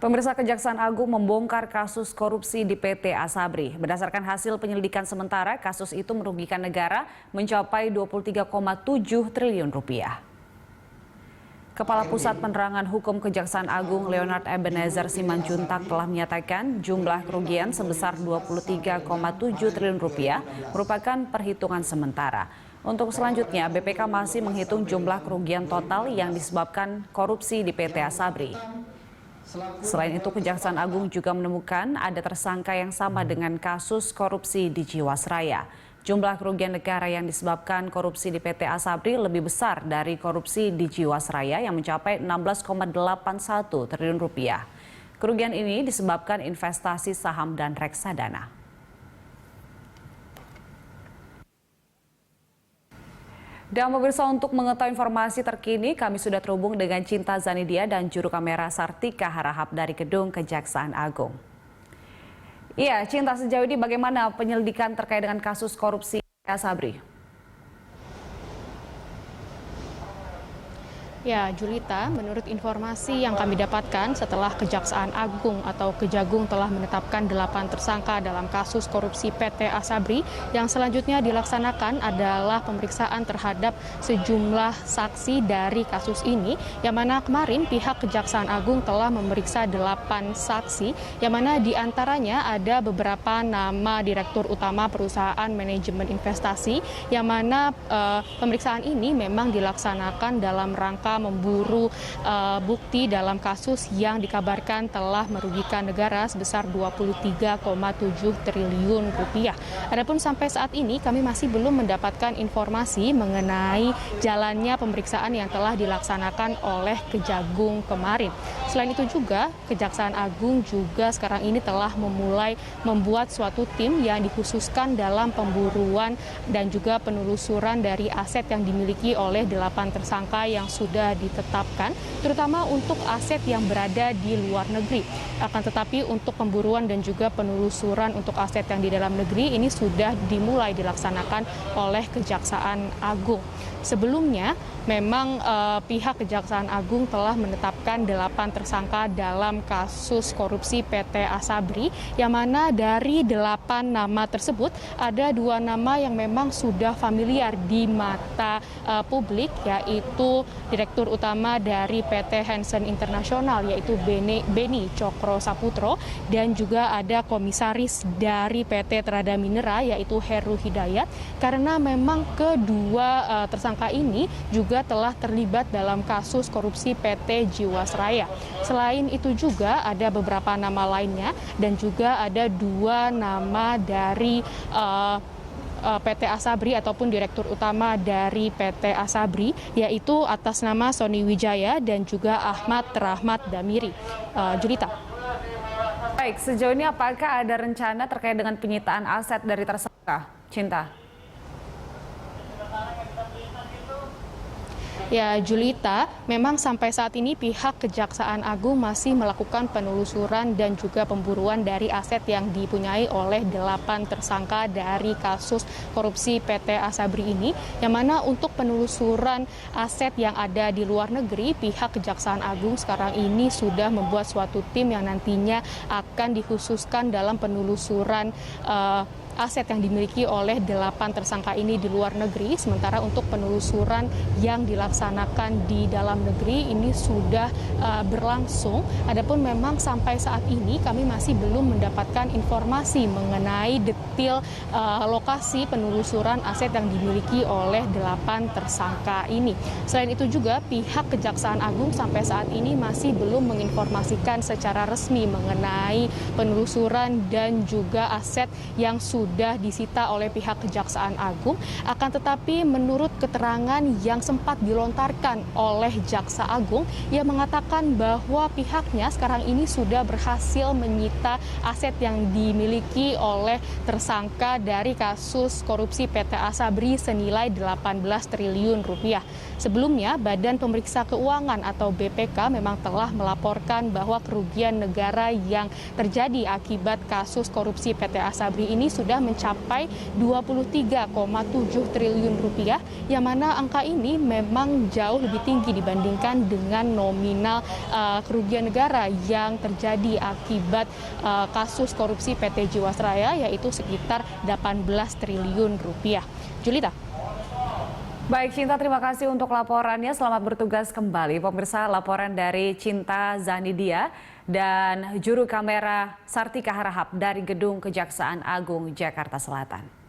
Pemirsa, Kejaksaan Agung membongkar kasus korupsi di PT Asabri. Berdasarkan hasil penyelidikan sementara, kasus itu merugikan negara mencapai 23,7 triliun rupiah. Kepala Pusat Penerangan Hukum Kejaksaan Agung Leonard Ebenezer Simanjuntak telah menyatakan jumlah kerugian sebesar 23,7 triliun rupiah merupakan perhitungan sementara. Untuk selanjutnya, BPK masih menghitung jumlah kerugian total yang disebabkan korupsi di PT Asabri. Selain itu, Kejaksaan Agung juga menemukan ada tersangka yang sama dengan kasus korupsi di Jiwasraya. Jumlah kerugian negara yang disebabkan korupsi di PT Asabri lebih besar dari korupsi di Jiwasraya yang mencapai 16,81 triliun rupiah. Kerugian ini disebabkan investasi saham dan reksadana. Dan pemirsa, untuk mengetahui informasi terkini, kami sudah terhubung dengan Cinta Zanidia dan juru kamera Sartika Harahap dari Gedung Kejaksaan Agung. Iya, Cinta, sejauh ini bagaimana penyelidikan terkait dengan kasus korupsi Asabri? Ya, Julita, menurut informasi yang kami dapatkan setelah Kejaksaan Agung atau Kejagung telah menetapkan 8 tersangka dalam kasus korupsi PT Asabri, yang selanjutnya dilaksanakan adalah pemeriksaan terhadap sejumlah saksi dari kasus ini, yang mana kemarin pihak Kejaksaan Agung telah memeriksa 8 saksi, yang mana diantaranya ada beberapa nama Direktur Utama Perusahaan Manajemen Investasi, yang mana pemeriksaan ini memang dilaksanakan dalam rangka memburu bukti dalam kasus yang dikabarkan telah merugikan negara sebesar 23,7 triliun rupiah. Adapun sampai saat ini kami masih belum mendapatkan informasi mengenai jalannya pemeriksaan yang telah dilaksanakan oleh Kejagung kemarin. Selain itu juga Kejaksaan Agung juga sekarang ini telah memulai membuat suatu tim yang dikhususkan dalam pemburuan dan juga penelusuran dari aset yang dimiliki oleh 8 tersangka yang sudah ditetapkan, terutama untuk aset yang berada di luar negeri. Akan tetapi untuk pemburuan dan juga penelusuran untuk aset yang di dalam negeri ini sudah dimulai dilaksanakan oleh Kejaksaan Agung. Sebelumnya memang pihak Kejaksaan Agung telah menetapkan 8 tersangka dalam kasus korupsi PT Asabri, yang mana dari 8 nama tersebut ada 2 nama yang memang sudah familiar di mata publik, yaitu Direktur Utama dari PT Hansen Internasional yaitu Beni Cokro Saputro, dan juga ada Komisaris dari PT Trada Minera yaitu Heru Hidayat, karena memang kedua tersangka ini juga telah terlibat dalam kasus korupsi PT Jiwasraya. Selain itu juga ada beberapa nama lainnya, dan juga ada 2 nama dari PT Asabri ataupun Direktur Utama dari PT Asabri, yaitu atas nama Sony Wijaya dan juga Ahmad Rahmat Damiri. Julita. Baik, sejauh ini apakah ada rencana terkait dengan penyitaan aset dari tersangka? Cinta. Ya, Julita, memang sampai saat ini pihak Kejaksaan Agung masih melakukan penelusuran dan juga pemburuan dari aset yang dipunyai oleh 8 tersangka dari kasus korupsi PT Asabri ini, yang mana untuk penelusuran aset yang ada di luar negeri, pihak Kejaksaan Agung sekarang ini sudah membuat suatu tim yang nantinya akan dikhususkan dalam penelusuran aset yang dimiliki oleh 8 tersangka ini di luar negeri. Sementara untuk penelusuran yang dilaksanakan di dalam negeri ini sudah berlangsung. Adapun memang sampai saat ini kami masih belum mendapatkan informasi mengenai detail lokasi penelusuran aset yang dimiliki oleh 8 tersangka ini. Selain itu juga pihak Kejaksaan Agung sampai saat ini masih belum menginformasikan secara resmi mengenai penelusuran dan juga aset yang sudah disita oleh pihak Kejaksaan Agung. Akan tetapi menurut keterangan yang sempat dilontarkan oleh Jaksa Agung, ia mengatakan bahwa pihaknya sekarang ini sudah berhasil menyita aset yang dimiliki oleh tersangka dari kasus korupsi PT Asabri senilai 18 triliun rupiah. Sebelumnya, Badan Pemeriksa Keuangan atau BPK memang telah melaporkan bahwa kerugian negara yang terjadi akibat kasus korupsi PT Asabri ini sudah sudah mencapai 23,7 triliun rupiah, yang mana angka ini memang jauh lebih tinggi dibandingkan dengan nominal kerugian negara yang terjadi akibat kasus korupsi PT Jiwasraya, yaitu sekitar 18 triliun rupiah. Julita. Baik Cinta, terima kasih untuk laporannya. Selamat bertugas kembali. Pemirsa, laporan dari Cinta Zanidia dan juru kamera Sartika Harahap dari Gedung Kejaksaan Agung Jakarta Selatan.